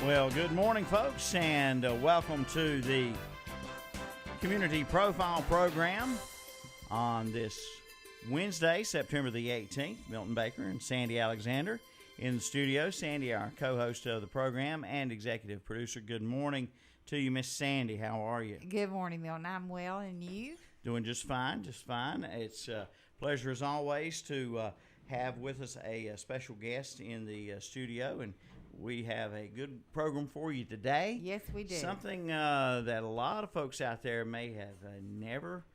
Well, good morning, folks, and welcome to the Community Profile Program on this Wednesday, September the 18th. Milton Baker and Sandy Alexander in the studio. Sandy, our co-host of the program and executive producer. Good morning to you, Miss Sandy. How are you? Good morning, Milton. I'm well, and you? Doing just fine, just fine. It's a pleasure, as always, to have with us a special guest in the studio, and we have a good program for you today. Yes, we do. Something that a lot of folks out there may have never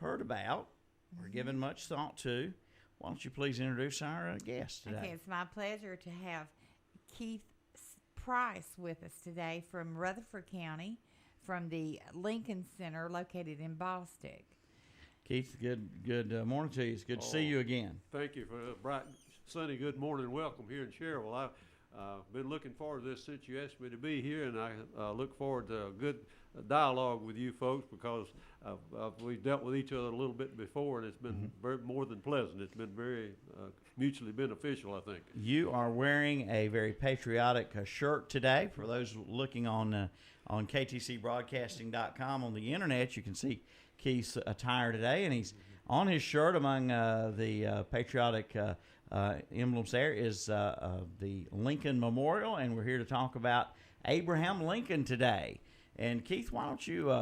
heard about or given much thought to. Why don't you please introduce our guest today? Okay, it's my pleasure to have Keith Price with us today from Rutherford County, from the Lincoln Center located in Bostic. Keith, good morning to you. It's good to see you again. Thank you for a bright, sunny good morning and welcome here in Cherryville. I've been looking forward to this since you asked me to be here, and I look forward to a good dialogue with you folks because we've dealt with each other a little bit before, and it's been very, more than pleasant. It's been very mutually beneficial, I think. You are wearing a very patriotic shirt today. For those looking on ktcbroadcasting.com on the internet, you can see Keith's attire today, and he's on his shirt among the patriotic emblems there is the Lincoln Memorial, and we're here to talk about Abraham Lincoln today. And Keith, why don't you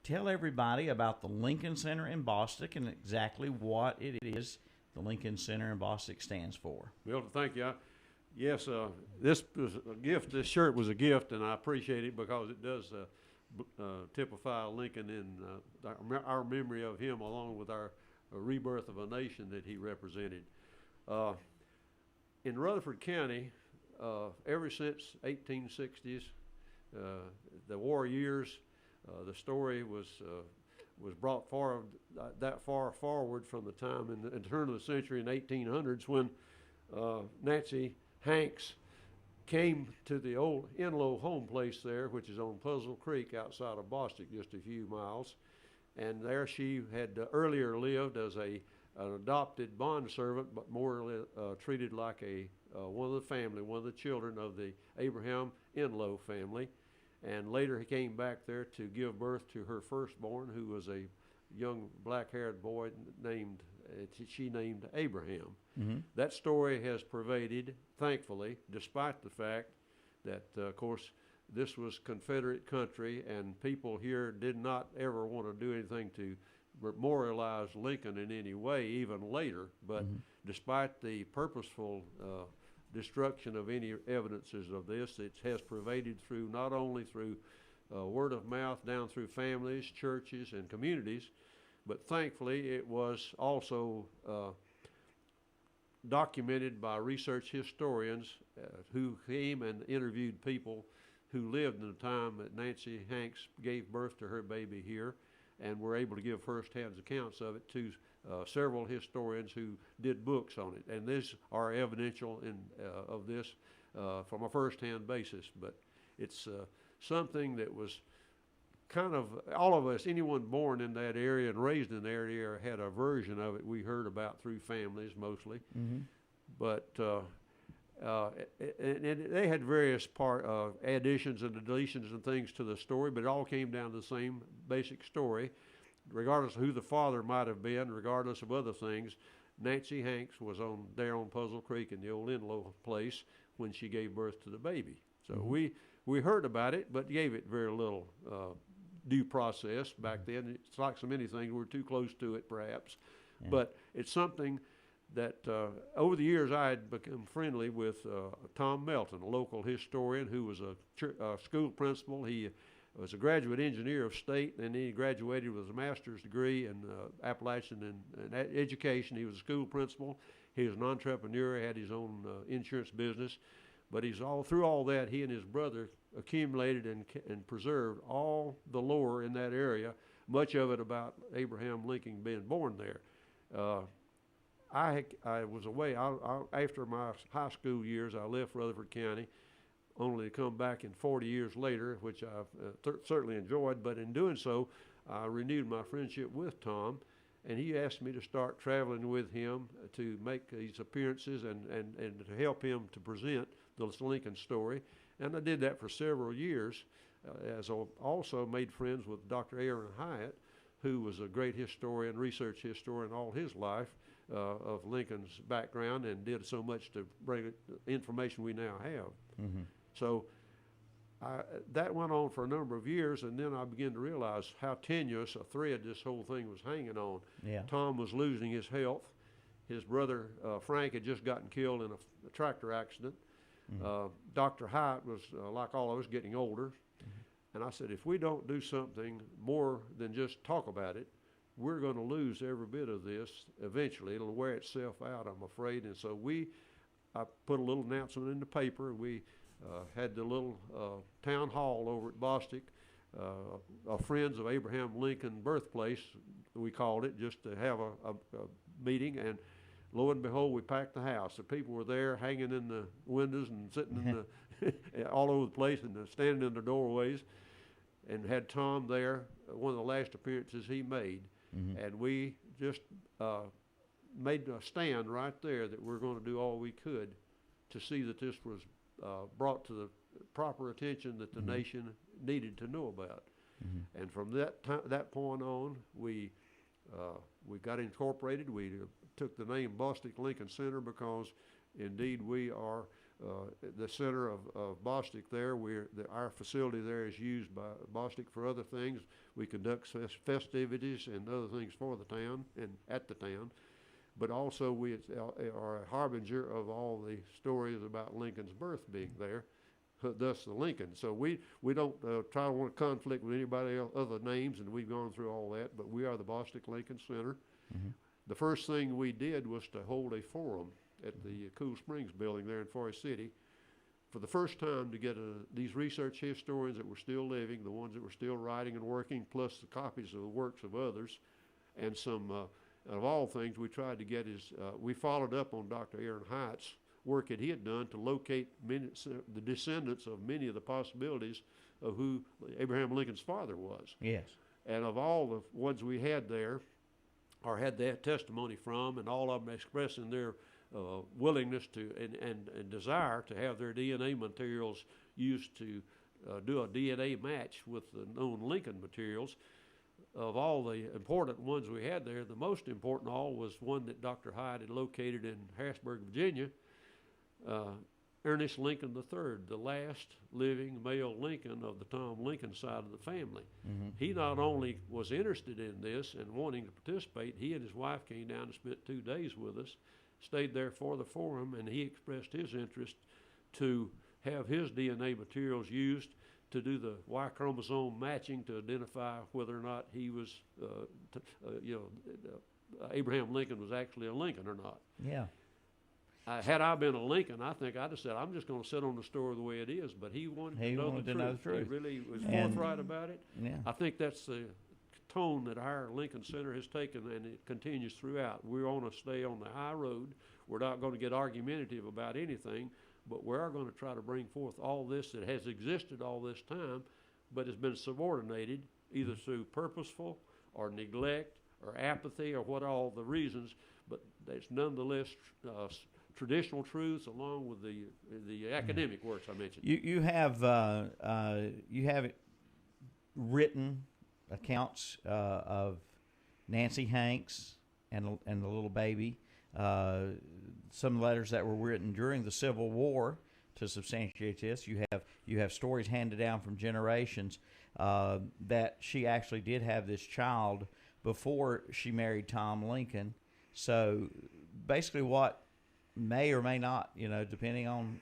tell everybody about the Lincoln Center in Bostic and exactly what it is the Lincoln Center in Bostic stands for. Milton, thank you. Yes, this was a gift. This shirt was a gift, and I appreciate it because it does typify Lincoln in our memory of him, along with our rebirth of a nation that he represented. In Rutherford County, ever since 1860s, the war years, the story was brought that far forward from the time in the turn of the century in 1800s when Nancy Hanks came to the old Enlow home place there, which is on Puzzle Creek outside of Bostic, just a few miles. And there she had earlier lived as an adopted bondservant, but more treated like one of the family, one of the children of the Abraham Enlow family. And later he came back there to give birth to her firstborn, who was a young black-haired boy she named Abraham. Mm-hmm. That story has pervaded, thankfully, despite the fact that, of course, this was Confederate country, and people here did not ever want to do anything to memorialize Lincoln in any way, even later. But despite the purposeful destruction of any evidences of this, it has pervaded through not only through word of mouth down through families, churches, and communities, but thankfully it was also documented by research historians who came and interviewed people who lived in the time that Nancy Hanks gave birth to her baby here, and were able to give first-hand accounts of it to several historians who did books on it. And these are evidential of this from a first-hand basis. But it's something that was kind of, all of us, anyone born in that area and raised in that area had a version of it we heard about through families mostly. Mm-hmm. But they had various additions and deletions and things to the story, but it all came down to the same basic story. Regardless of who the father might have been, regardless of other things, Nancy Hanks was there on Puzzle Creek in the old Enlow place when she gave birth to the baby. So we heard about it, but gave it very little due process back then. It's like so many things, we're too close to it perhaps. Yeah. But it's something that over the years I had become friendly with Tom Melton, a local historian who was a school principal. He was a graduate engineer of state, and then he graduated with a master's degree in Appalachian and education. He was a school principal. He was an entrepreneur, had his own insurance business. But through all that, he and his brother accumulated and preserved all the lore in that area, much of it about Abraham Lincoln being born there. I was away. After my high school years, I left Rutherford County, only to come back in 40 years later, which I've certainly enjoyed. But in doing so, I renewed my friendship with Tom, and he asked me to start traveling with him to make these appearances and to help him to present the Lincoln story. And I did that for several years, as I also made friends with Dr. Aaron Hyatt, who was a great historian, research historian all his life of Lincoln's background, and did so much to bring the information we now have. Mm-hmm. So that went on for a number of years, and then I began to realize how tenuous a thread this whole thing was hanging on. Yeah. Tom was losing his health. His brother Frank had just gotten killed in a tractor accident. Mm-hmm. Dr. Hyatt was, like all of us, getting older. And I said, if we don't do something more than just talk about it, we're going to lose every bit of this eventually. It'll wear itself out, I'm afraid. And so I put a little announcement in the paper. We had the little town hall over at Bostic, Friends of Abraham Lincoln birthplace, we called it, just to have a meeting. And lo and behold, we packed the house. The people were there hanging in the windows and sitting in the all over the place and standing in the doorways, and had Tom there, one of the last appearances he made. Mm-hmm. And we just made a stand right there that we're going to do all we could to see that this was brought to the proper attention that the Mm-hmm. nation needed to know about. Mm-hmm. And from that point on, we got incorporated. We took the name Bostic Lincoln Center because, indeed, we are the center of Bostic there. Our facility there is used by Bostic for other things. We conduct festivities and other things for the town and at the town. But also we are a harbinger of all the stories about Lincoln's birth being there, thus the Lincoln. So we don't try to want to conflict with anybody else, other names, and we've gone through all that, but we are the Bostic Lincoln Center. Mm-hmm. The first thing we did was to hold a forum at the Cool Springs building there in Forest City for the first time to get these research historians that were still living, the ones that were still writing and working, plus the copies of the works of others, and some, of all things, we tried to get we followed up on Dr. Aaron Hyatt's work that he had done to locate the descendants of many of the possibilities of who Abraham Lincoln's father was. Yes. And of all the ones we had there, or had that testimony from, and all of them expressing their willingness to and desire to have their DNA materials used to do a DNA match with the known Lincoln materials. Of all the important ones we had there, the most important of all was one that Dr. Hyatt had located in Harrisburg, Virginia, Ernest Lincoln III, the last living male Lincoln of the Tom Lincoln side of the family. Mm-hmm. He not only was interested in this and wanting to participate, he and his wife came down and spent 2 days with us, stayed there for the forum, and he expressed his interest to have his DNA materials used to do the Y chromosome matching to identify whether or not he was, Abraham Lincoln was actually a Lincoln or not. Yeah. Had I been a Lincoln, I think I'd have said, I'm just going to sit on the story the way it is. But he wanted to know the truth. He really was forthright about it. Yeah. I think that's the tone that our Lincoln Center has taken, and it continues throughout. We want to stay on the high road. We're not going to get argumentative about anything, but we are going to try to bring forth all this that has existed all this time, but has been subordinated either through purposeful or neglect or apathy or what all the reasons, but it's nonetheless traditional truths along with the academic works I mentioned. You have written accounts of Nancy Hanks and the little baby. Some letters that were written during the Civil War to substantiate this. You have stories handed down from generations that she actually did have this child before she married Tom Lincoln. So basically, what may or may not, depending on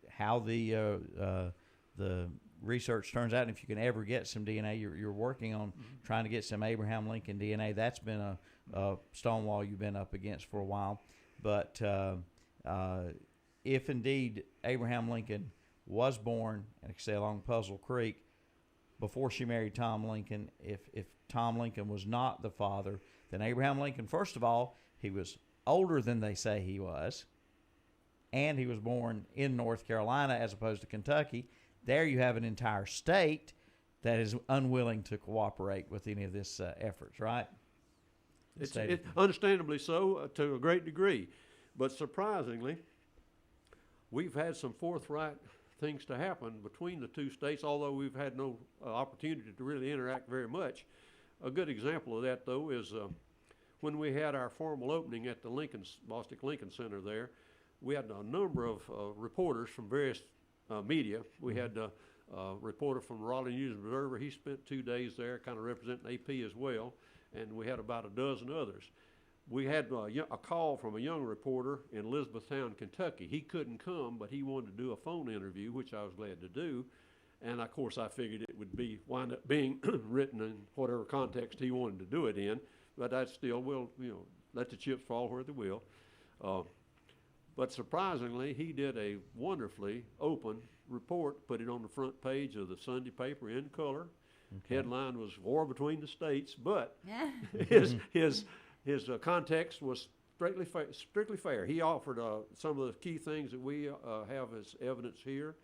how the research turns out, and if you can ever get some DNA, you're working on trying to get some Abraham Lincoln DNA. That's been a stonewall you've been up against for a while. But if indeed Abraham Lincoln was born, and say along Puzzle Creek, before she married Tom Lincoln, if Tom Lincoln was not the father, then Abraham Lincoln, first of all, he was older than they say he was, and he was born in North Carolina as opposed to Kentucky. There you have an entire state that is unwilling to cooperate with any of this efforts, right? It's understandably so to a great degree. But surprisingly, we've had some forthright things to happen between the two states, although we've had no opportunity to really interact very much. A good example of that, though, is when we had our formal opening at the Bostic Lincoln Center there, we had a number of reporters from various media. We had a reporter from the Raleigh News Observer. He spent 2 days there kind of representing AP as well, and we had about a dozen others. We had a call from a young reporter in Elizabethtown, Kentucky. He couldn't come, but he wanted to do a phone interview, which I was glad to do. And of course, I figured it would wind up being written in whatever context he wanted to do it in. But I still will, let the chips fall where they will. But surprisingly, he did a wonderfully open report, put it on the front page of the Sunday paper in color. Okay. Headline was "War Between the States," but his context was strictly fair. He offered some of the key things that we have as evidence here,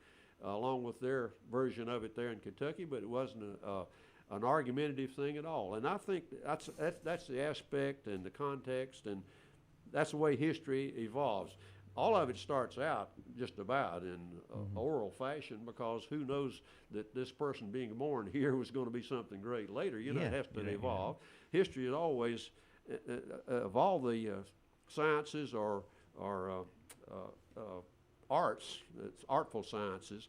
along with their version of it there in Kentucky, but it wasn't an argumentative thing at all. And I think that's the aspect and the context, and that's the way history evolves. All of it starts out just about in oral fashion, because who knows that this person being born here was going to be something great later. It has to evolve. History has always of all the sciences or arts, artful sciences,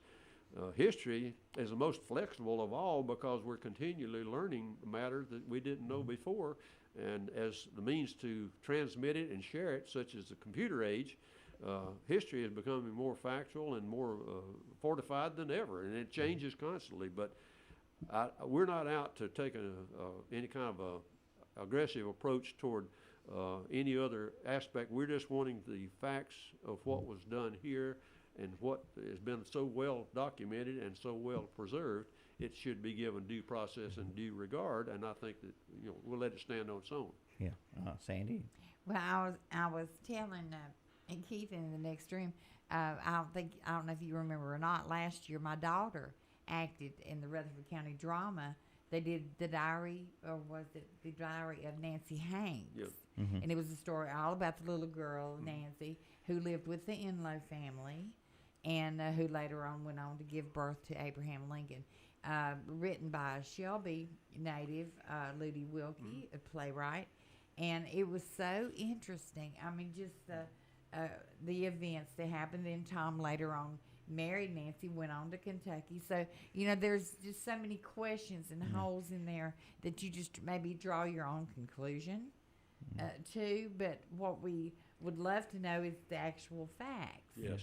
history is the most flexible of all, because we're continually learning matter that we didn't know before, and as the means to transmit it and share it, such as the computer age, history is becoming more factual and more fortified than ever, and it changes constantly. But we're not out to take any kind of aggressive approach toward any other aspect. We're just wanting the facts of what was done here and what has been so well documented and so well preserved. It should be given due process and due regard, and I think that we'll let it stand on its own. Yeah, Sandy. Well, I was telling Keith in the next room. I don't know if you remember or not. Last year, my daughter acted in the Rutherford County drama. They did the diary, or was it the diary of Nancy Hanks? Yep. Mm-hmm. And it was a story all about the little girl, Nancy, who lived with the Enlow family, and who later on went on to give birth to Abraham Lincoln. Written by a Shelby native, Ludi Wilkie, a playwright. And it was so interesting. I mean, just the events that happened. Then Tom later on married Nancy, went on to Kentucky. So, there's just so many questions and holes in there that you just maybe draw your own conclusion to. But what we would love to know is the actual facts. Yes.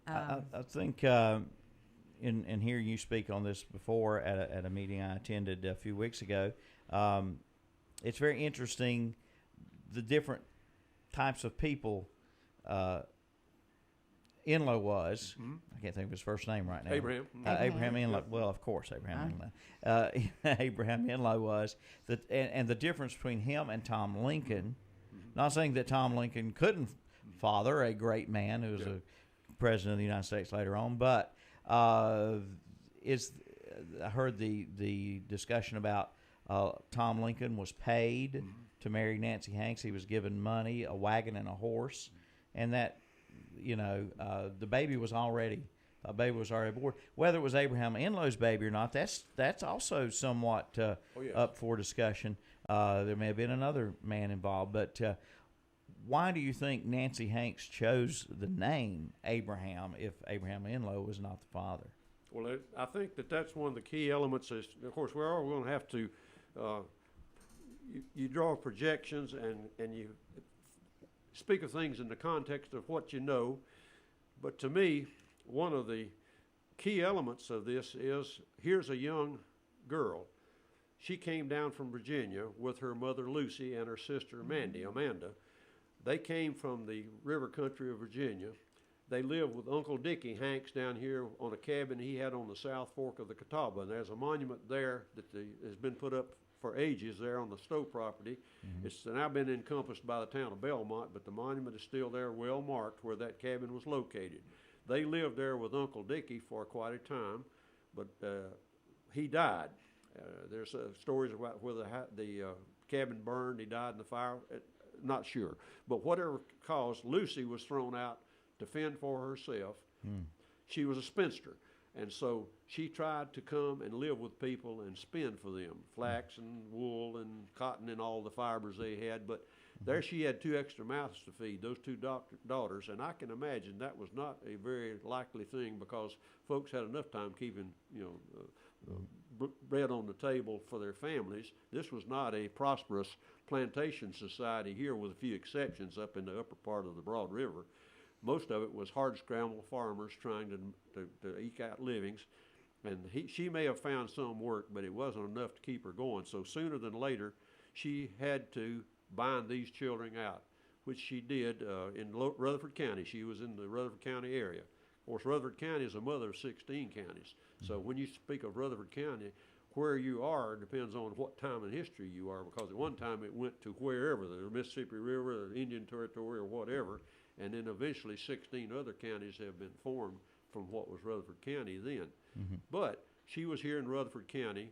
I think, and hearing you speak on this before at a meeting I attended a few weeks ago, it's very interesting the different types of people Enlow was. Mm-hmm. I can't think of his first name right now. Abraham. Abraham Enlow. Well, of course, Abraham Enlow. Abraham Enlow was and the difference between him and Tom Lincoln. Mm-hmm. Not saying that Tom Lincoln couldn't father a great man who was a president of the United States later on, but I heard the discussion about Tom Lincoln was paid to marry Nancy Hanks. He was given money, a wagon, and a horse, and that the baby was already born. Whether it was Abraham Enlow's baby or not, that's also somewhat up for discussion. There may have been another man involved, but why do you think Nancy Hanks chose the name Abraham if Abraham Enlow was not the father? Well, I think that's one of the key elements. Is, of course, we're all going to have to you draw projections and you speak of things in the context of what you know. But to me, one of the key elements of this is, here's a young girl. She came down from Virginia with her mother Lucy and her sister Amanda. They came from the river country of Virginia. They lived with Uncle Dickie Hanks down here on a cabin he had on the South Fork of the Catawba. And there's a monument there that has been put up for ages there on the Stowe property. Mm-hmm. It's now been encompassed by the town of Belmont, but the monument is still there, well marked, where that cabin was located. They lived there with Uncle Dickie for quite a time, but he died. There's stories about whether the cabin burned, he died in the fire. Not sure. But whatever caused, Lucy was thrown out to fend for herself. Hmm. She was a spinster. And so she tried to come and live with people and spin for them, flax and wool and cotton and all the fibers they had. But there she had 2 extra mouths to feed, those 2 daughters. And I can imagine that was not a very likely thing, because folks had enough time keeping, bread on the table for their families. This was not a prosperous plantation society here, with a few exceptions up in the upper part of the Broad River. Most of it was hard-scramble farmers trying to eke out livings. And she may have found some work, but it wasn't enough to keep her going. So sooner than later, she had to bind these children out, which she did in Rutherford County. She was in the Rutherford County area. Of course, Rutherford County is a mother of 16 counties. So when you speak of Rutherford County, where you are depends on what time in history you are, because at one time it went to wherever, the Mississippi River, the Indian Territory, or whatever. And then eventually 16 other counties have been formed from what was Rutherford County then. Mm-hmm. But she was here in Rutherford County,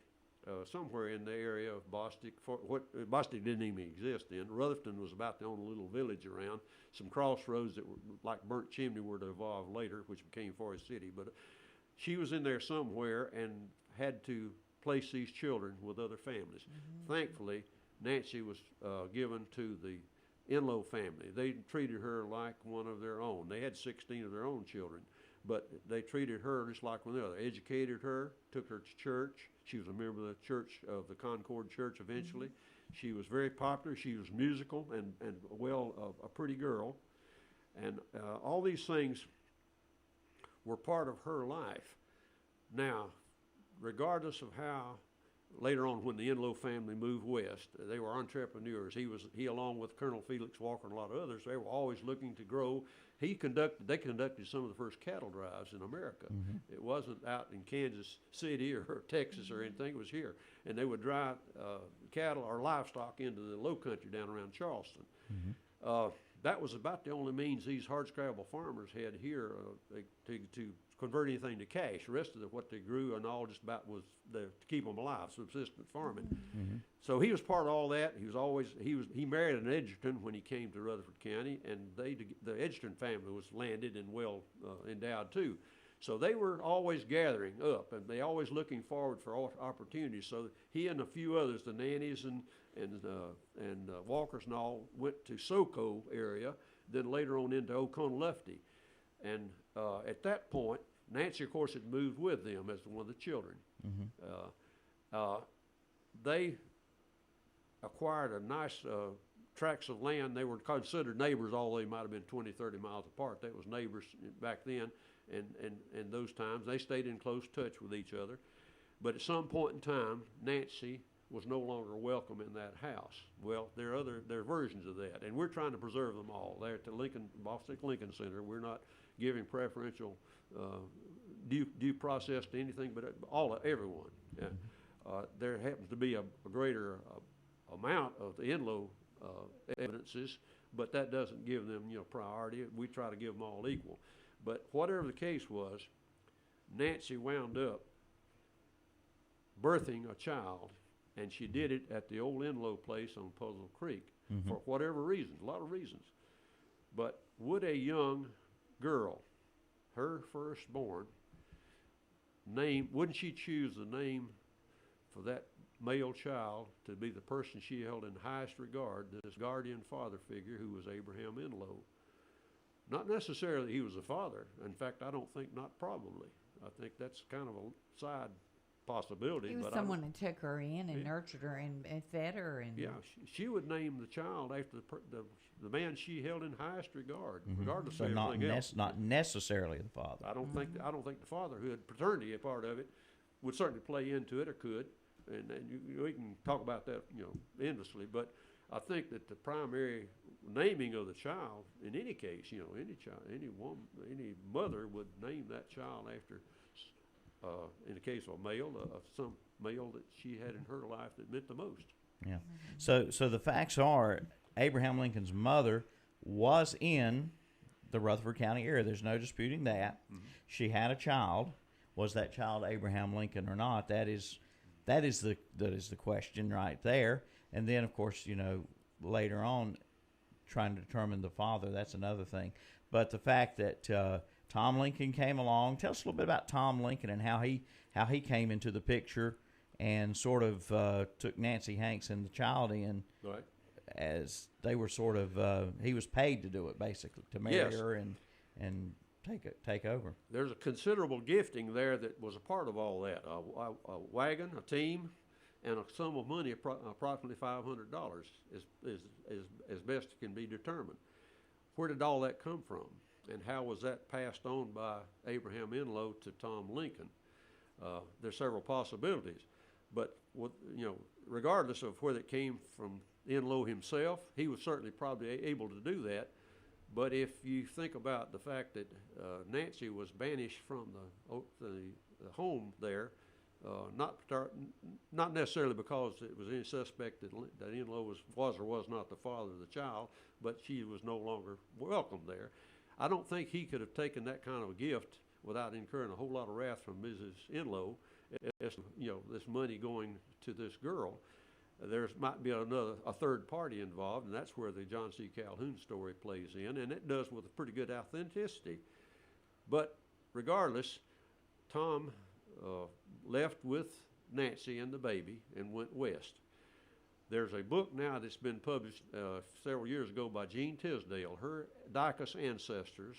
somewhere in the area of Bostic. Bostic didn't even exist then. Rutherford was about the only little village around. Some crossroads that were like Burnt Chimney were to evolve later, which became Forest City. But she was in there somewhere and had to place these children with other families. Mm-hmm. Thankfully, Nancy was given to the Enlow family. They treated her like one of their own. They had 16 of their own children, but they treated her just like one another. Educated her, took her to church. She was a member of the church, of the Concord Church eventually. Mm-hmm. She was very popular. She was musical and a pretty girl. And all these things were part of her life. Now, regardless of how, later on, when the Enlow family moved west, they were entrepreneurs. He along with Colonel Felix Walker and a lot of others, they were always looking to grow. They conducted some of the first cattle drives in America. Mm-hmm. It wasn't out in Kansas City or Texas or anything. It was here. And they would drive cattle or livestock into the low country down around Charleston. Mm-hmm. That was about the only means these hardscrabble farmers had here to convert anything to cash. The rest of what they grew and all just about was to keep them alive, subsistent farming. Mm-hmm. So he was part of all that. He married an Edgerton when he came to Rutherford County, and the Edgerton family was landed and well endowed too. So they were always gathering up, and they always looking forward for opportunities. So he and a few others, the Nannies and Walkers and all, went to SoCo area, then later on into Oconaluftee. And at that point, Nancy, of course, had moved with them as one of the children. Mm-hmm. They acquired a nice tracts of land. They were considered neighbors, although they might have been 20, 30 miles apart. That was neighbors back then, and those times. They stayed in close touch with each other. But at some point in time, Nancy was no longer welcome in that house. Well, there are versions of that, and we're trying to preserve them all. There at the Bostic Lincoln Center, we're not giving preferential due process to anything, but everyone. There happens to be a greater amount of the Enlow evidences, but that doesn't give them priority. We try to give them all equal. But whatever the case was, Nancy wound up birthing a child, and she did it at the old Enlow place on Puzzle Creek. Mm-hmm. For whatever reasons, a lot of reasons. But would a young girl, her firstborn, wouldn't she choose the name for that male child to be the person she held in highest regard, this guardian father figure who was Abraham Enlow? Not necessarily he was a father. In fact, I don't think, not probably. I think that's kind of a side possibility. He was someone that took her in and nurtured her and fed her. And she would name the child after the man she held in highest regard, mm-hmm. regardless so of everything else. Not necessarily the father. I don't think the fatherhood, paternity, a part of it, would certainly play into it or could, and we can talk about that endlessly. But I think that the primary naming of the child, in any case, any child, any woman, any mother would name that child after. In the case of a male, some male that she had in her life that meant the most. Yeah. Mm-hmm. So the facts are, Abraham Lincoln's mother was in the Rutherford County area. There's no disputing that. Mm-hmm. She had a child. Was that child Abraham Lincoln or not? That is the question right there. And then, of course, later on, trying to determine the father, that's another thing. But the fact that Tom Lincoln came along, tell us a little bit about Tom Lincoln and how he came into the picture and sort of took Nancy Hanks and the child in. Right. As they were sort of, he was paid to do it, basically, to marry Yes. her and take over. There's a considerable gifting there that was a part of all that. A wagon, a team, and a sum of money, approximately $500, as best can be determined. Where did all that come from, and how was that passed on by Abraham Enlow to Tom Lincoln? There's several possibilities, but regardless of whether it came from Enlow himself, he was certainly probably able to do that. But if you think about the fact that Nancy was banished from the home there, not necessarily because it was any suspect that Enlow was or was not the father of the child, but she was no longer welcome there. I don't think he could have taken that kind of a gift without incurring a whole lot of wrath from Mrs. Enlow. This money going to this girl. There might be a third party involved, and that's where the John C. Calhoun story plays in, and it does with a pretty good authenticity. But regardless, Tom left with Nancy and the baby and went west. There's a book now that's been published several years ago by Jean Tisdale, her Dacus Ancestors.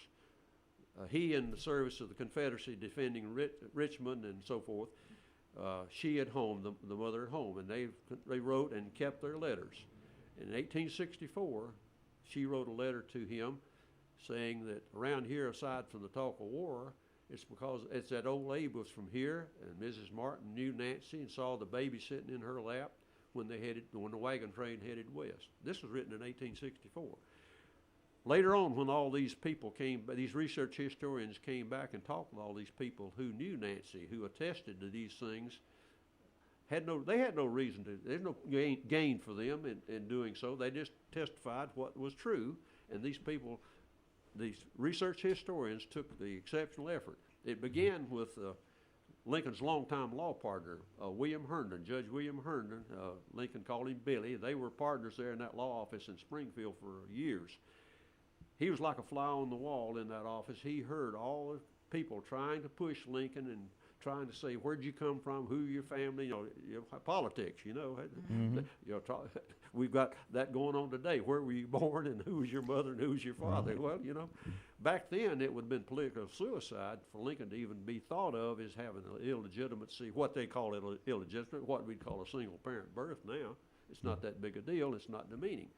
He in the service of the Confederacy defending Richmond and so forth. She at home, the mother at home, and they wrote and kept their letters. In 1864, she wrote a letter to him saying that around here, aside from the talk of war, it's because it's that old Abe was from here, and Mrs. Martin knew Nancy and saw the baby sitting in her lap when the wagon train headed west. This was written in 1864. Later on, when all these people these research historians came back and talked with all these people who knew Nancy, who attested to these things, they had no reason to, there's no gain for them in doing so. They just testified what was true, and these research historians took the exceptional effort. It began with Lincoln's longtime law partner, William Herndon, Judge William Herndon. Lincoln called him Billy. They were partners there in that law office in Springfield for years. He was like a fly on the wall in that office. He heard all the people trying to push Lincoln and trying to say, where'd you come from, who your family, politics, Mm-hmm. We've got that going on today. Where were you born, and who was your mother, and who was your father? Right. Well, back then it would have been political suicide for Lincoln to even be thought of as having an illegitimacy, what they call it illegitimate, what we'd call a single parent birth now. It's not that big a deal. It's not demeaning.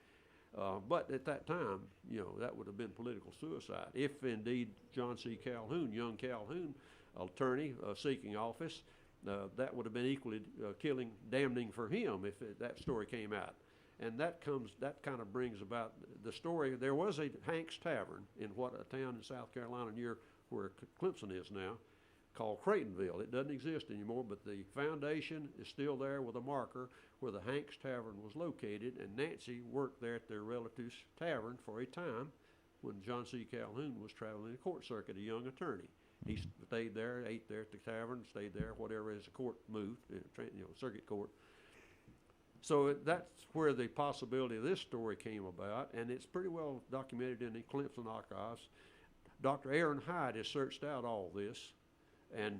But at that time, that would have been political suicide. If indeed John C. Calhoun, young Calhoun, attorney seeking office, that would have been equally damning for him if that story came out. And that kind of brings about the story. There was a Hank's Tavern in a town in South Carolina near where Clemson is now, called Creightonville. It doesn't exist anymore, but the foundation is still there with a marker where the Hank's Tavern was located, and Nancy worked there at their relative's tavern for a time when John C. Calhoun was traveling the court circuit, a young attorney. He stayed there, ate there at the tavern, stayed there, whatever as the court moved, circuit court. So that's where the possibility of this story came about, and it's pretty well documented in the Clemson archives. Dr. Aaron Hyde has searched out all this, and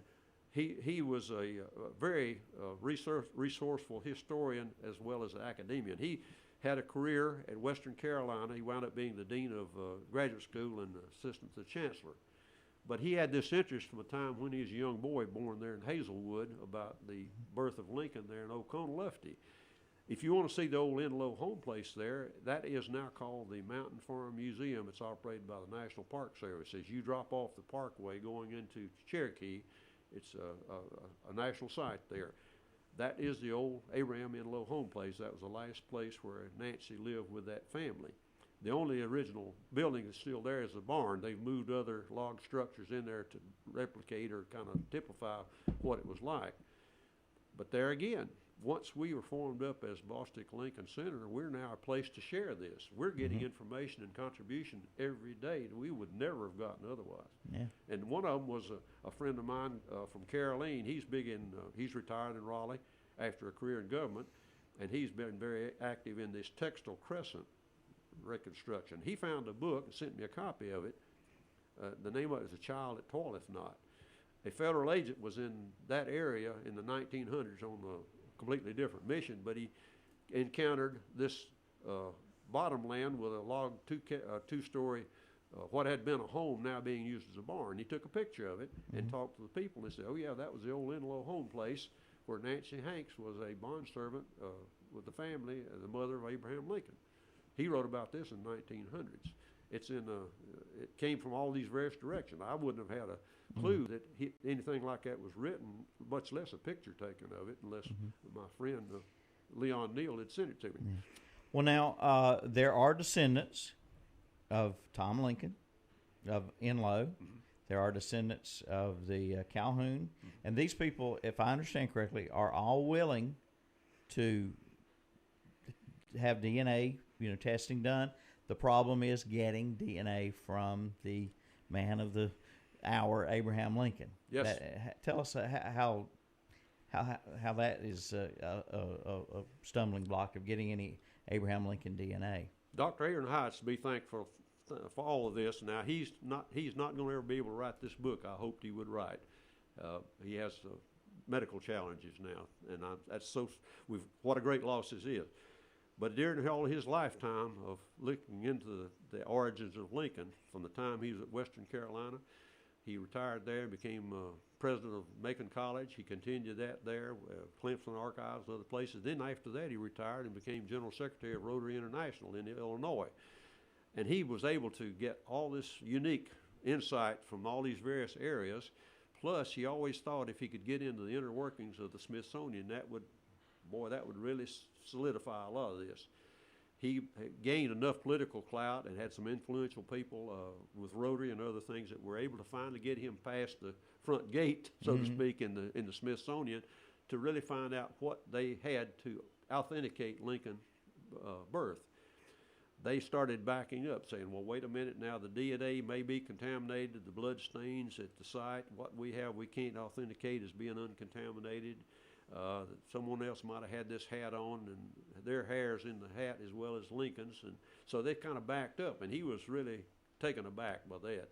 he was a very resourceful historian as well as an academician. He had a career at Western Carolina. He wound up being the dean of graduate school and assistant to the chancellor. But he had this interest from a time when he was a young boy born there in Hazelwood about the birth of Lincoln there in Oconaluftee. If you want to see the old Enlow home place there, that is now called the Mountain Farm Museum. It's operated by the National Park Service. As you drop off the parkway going into Cherokee, it's a national site there. That is the old Abraham Enlow home place. That was the last place where Nancy lived with that family. The only original building that's still there is the barn. They've moved other log structures in there to replicate or kind of typify what it was like. But there again, once we were formed up as Bostic Lincoln Center, we're now a place to share this. We're getting information and contribution every day that we would never have gotten otherwise. Yeah. And one of them was a friend of mine from Caroline. He's he's retired in Raleigh after a career in government, and he's been very active in this Textile Crescent Reconstruction. He found a book and sent me a copy of it. The name of it is A Child That Toileth Not. A federal agent was in that area in the 1900s on a completely different mission, but he encountered this bottomland with a log two-story, what had been a home now being used as a barn. He took a picture of it and talked to the people and said, oh yeah, that was the old Inlow home place where Nancy Hanks was a bondservant with the family, the mother of Abraham Lincoln. He wrote about this in the 1900s. It's in it came from all these various directions. I wouldn't have had a clue that anything like that was written, much less a picture taken of it, unless my friend Leon Neal had sent it to me. Well, now, there are descendants of Tom Lincoln, of Inlow. There are descendants of the Calhoun. And these people, if I understand correctly, are all willing to have DNA, testing done. The problem is getting DNA from the man of the hour, Abraham Lincoln. Yes. Tell us how that is a stumbling block of getting any Abraham Lincoln DNA. Dr. Aaron Heights, to be thankful for all of this. Now he's not going to ever be able to write this book I hoped he would write. He has medical challenges now, and what a great loss this is. But during all his lifetime of looking into the origins of Lincoln, from the time he was at Western Carolina, he retired there and became president of Macon College. He continued that there, Clemson Archives, other places. Then after that, he retired and became general secretary of Rotary International in Illinois. And he was able to get all this unique insight from all these various areas. Plus, he always thought if he could get into the inner workings of the Smithsonian, that would really solidify a lot of this. He gained enough political clout and had some influential people with Rotary and other things that were able to finally get him past the front gate, so to speak, in the Smithsonian, to really find out what they had to authenticate Lincoln's birth. They started backing up, saying, well, wait a minute now, the DNA may be contaminated, the blood stains at the site, what we have we can't authenticate as being uncontaminated. Someone else might have had this hat on, and their hair's in the hat as well as Lincoln's, and so they kind of backed up, and he was really taken aback by that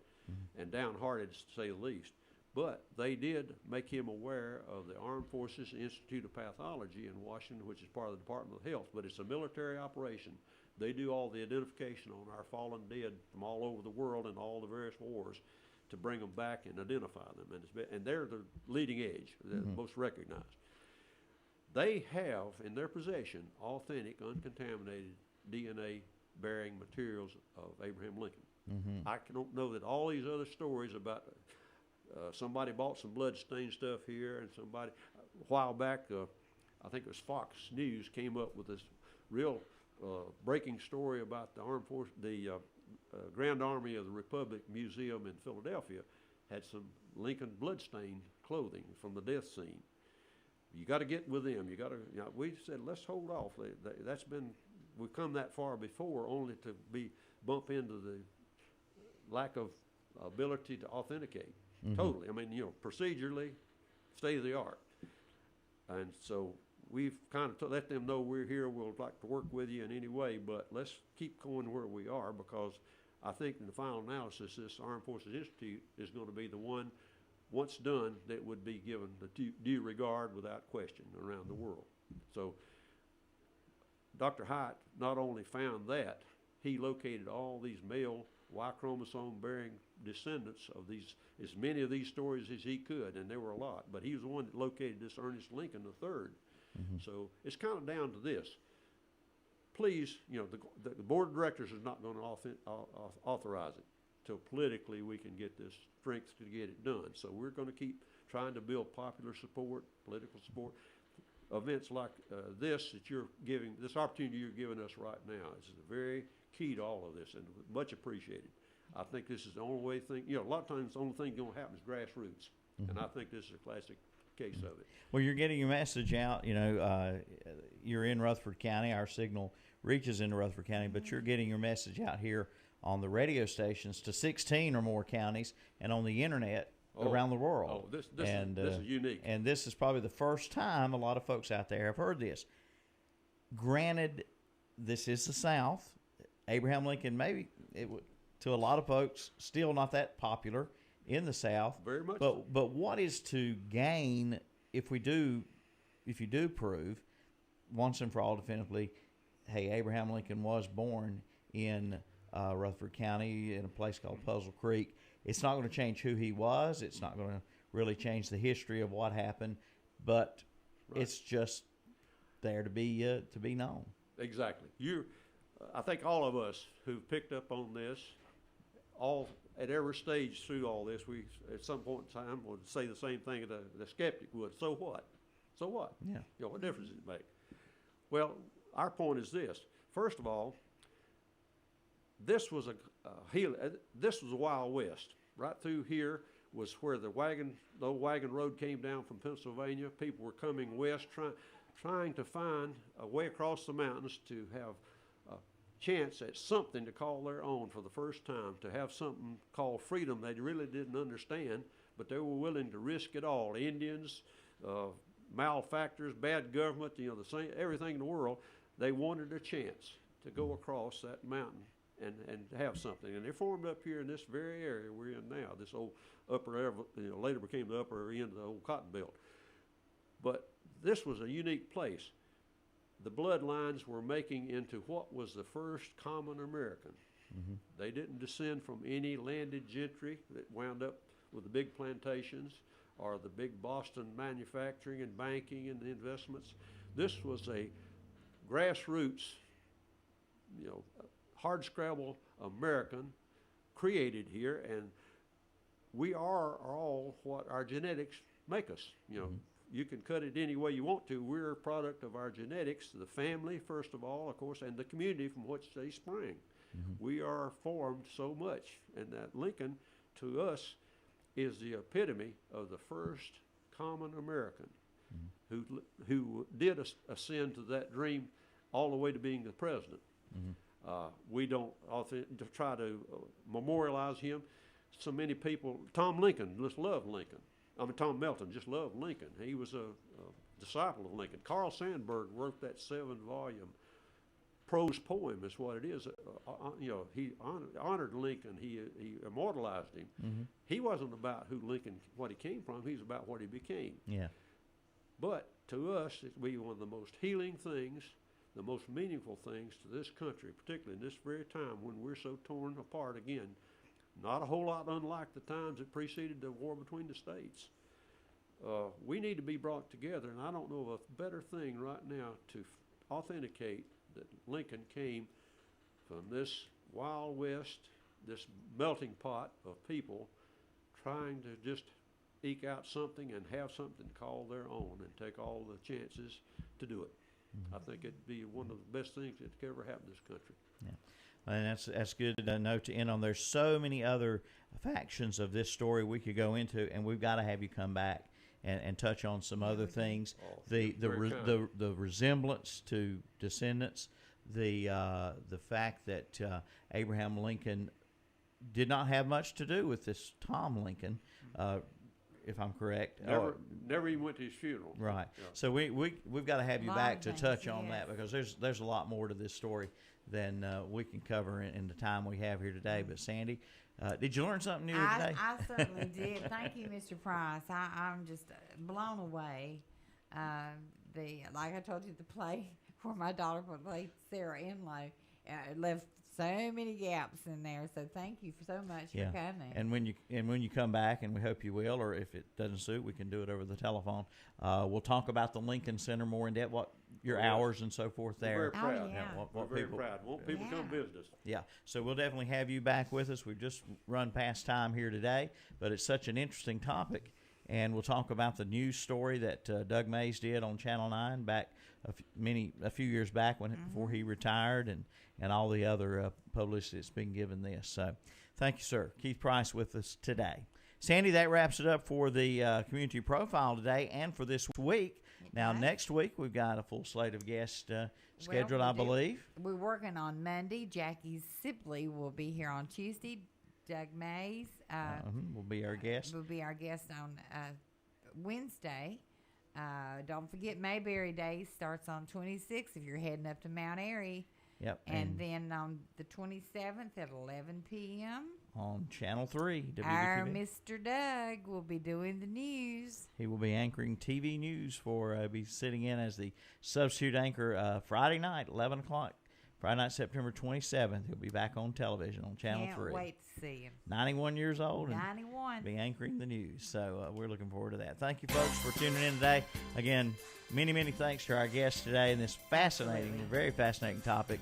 and downhearted, to say the least. But they did make him aware of the Armed Forces Institute of Pathology in Washington, which is part of the Department of Health, but it's a military operation. They do all the identification on our fallen dead from all over the world and all the various wars to bring them back and identify them, and they're the leading edge, the most recognized. They have in their possession authentic, uncontaminated DNA-bearing materials of Abraham Lincoln. I don't know that all these other stories about somebody bought some blood-stained stuff here, and somebody, a while back, I think it was Fox News, came up with this real breaking story about the Armed Force, the Grand Army of the Republic Museum in Philadelphia had some Lincoln blood-stained clothing from the death scene. You got to get with them. We said, let's hold off. We've come that far before, only to bump into the lack of ability to authenticate. Totally. I mean, procedurally, state of the art. And so we've kind of let them know we're here. We'll like to work with you in any way, but let's keep going where we are, because I think in the final analysis, this Armed Forces Institute is going to be the one, once done, that would be given the due regard without question around the world. So Dr. Hite not only found that, he located all these male Y chromosome bearing descendants of these, as many of these stories as he could, and there were a lot, but he was the one that located this Ernest Lincoln III. So it's kind of down to this. Please, the board of directors is not going to authorize it till politically we can get this strength to get it done. So we're going to keep trying to build popular support, political support. Events like this that you're giving, this opportunity you're giving us right now is very key to all of this, and much appreciated. I think this is the only way a lot of times the only thing going to happen is grassroots, and I think this is a classic case of it. Well, you're getting your message out. You're in Rutherford County. Our signal reaches into Rutherford County, but you're getting your message out here on the radio stations to 16 or more counties and on the internet around the world. This is unique. And this is probably the first time a lot of folks out there have heard this. Granted, this is the South, Abraham Lincoln, maybe to a lot of folks, still not that popular in the South. Very much so. But what is to gain if you do prove once and for all definitively, hey, Abraham Lincoln was born in Rutherford County in a place called Puzzle Creek. It's not going to change who he was. It's not going to really change the history of what happened, but it's just there to be known. Exactly. I think all of us who've picked up on this, all at every stage through all this, we at some point in time would say the same thing the skeptic would. So what? So what? Yeah. What difference does it make? Well, our point is this. First of all, this was a Wild West. Right through here was where the old wagon road came down from Pennsylvania. People were coming west, trying to find a way across the mountains to have a chance at something to call their own for the first time, to have something called freedom they really didn't understand, but they were willing to risk it all. Indians, malefactors, bad government, everything in the world. They wanted a chance to go across that mountain and have something. And they formed up here in this very area we're in now, this old later became the upper end of the old cotton belt. But this was a unique place. The bloodlines were making into what was the first common American. Mm-hmm. They didn't descend from any landed gentry that wound up with the big plantations or the big Boston manufacturing and banking and investments. This was a grassroots, hardscrabble American created here, and we are all what our genetics make us. Mm-hmm. You can cut it any way you want to. We're a product of our genetics, the family, first of all, of course, and the community from which they sprang. Mm-hmm. We are formed so much, and that Lincoln, to us, is the epitome of the first common American who did ascend to that dream all the way to being the president. Mm-hmm. We don't try to memorialize him. So many people, Tom Lincoln just loved Lincoln. Tom Melton just loved Lincoln. He was a disciple of Lincoln. Carl Sandburg wrote that 7-volume prose poem is what it is. He honored Lincoln. He immortalized him. Mm-hmm. He wasn't about what he came from. He was about what he became. Yeah. But to us, it would be one of the most healing things, the most meaningful things to this country, particularly in this very time when we're so torn apart again. Not a whole lot unlike the times that preceded the war between the states. We need to be brought together, and I don't know of a better thing right now to authenticate that Lincoln came from this Wild West, this melting pot of people trying to just eke out something and have something called their own and take all the chances to do it. Mm-hmm. I think it'd be one of the best things that could ever happen in this country. Yeah. And that's good to know to end on. There's so many other factions of this story we could go into, and we've got to have you come back and touch on some other things. The resemblance to descendants, the fact that Abraham Lincoln did not have much to do with this Tom Lincoln, if I'm correct. Never even went to his funeral. Right. Yeah. So we've got to have you back to touch on that, because there's a lot more to this story than we can cover in the time we have here today. But Sandy, did you learn something new today? I certainly did. Thank you, Mr. Price. I'm just blown away. Like I told you, the play where my daughter played Sarah Enlow left so many gaps in there. So thank you so much for coming. And when you come back, and we hope you will, or if it doesn't suit, we can do it over the telephone. We'll talk about the Lincoln Center more in depth, what your hours and so forth there. We're very proud. Yeah. We're very proud. Want people to come visit us. Yeah. So we'll definitely have you back with us. We've just run past time here today, but it's such an interesting topic. And we'll talk about the news story that Doug Mays did on Channel 9 back a few years back before he retired, and all the other publicity that's been given this. So thank you, sir. Keith Price with us today. Sandy, that wraps it up for the community profile today and for this week. Now, next week, we've got a full slate of guests scheduled, I believe. We're working on Monday. Jackie Sibley will be here on Tuesday. Doug Mays will be our guest. Will be our guest on Wednesday. Don't forget Mayberry Day starts on 26th if you're heading up to Mount Airy. Yep. And then on the 27th at 11 p.m., on Channel 3, our WDTV. Mr. Doug will be doing the news. He will be anchoring TV news be sitting in as the substitute anchor Friday night, 11 o'clock. Friday night, September 27th. He'll be back on television on Channel Can't 3. wait to see him. 91 years old. And 91. be anchoring the news. So we're looking forward to that. Thank you, folks, for tuning in today. Again, many, many thanks to our guests today in this fascinating, Absolutely. very fascinating topic.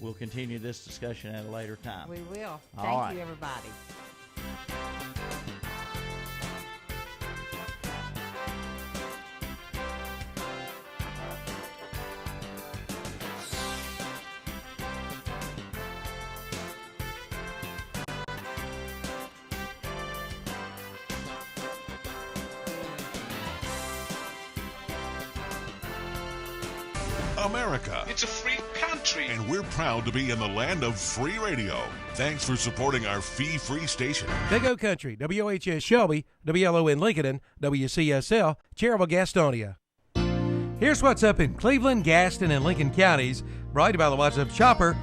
We'll continue this discussion at a later time. We will. All Thank right. you, everybody. America. It's a free country. And we're proud to be in the land of free radio. Thanks for supporting our fee-free station. Big O Country, WHS Shelby, WLON Lincoln, and WCSL, Cherryville, Gastonia. Here's what's up in Cleveland, Gaston, and Lincoln counties, brought to you by the WhatsApp Chopper.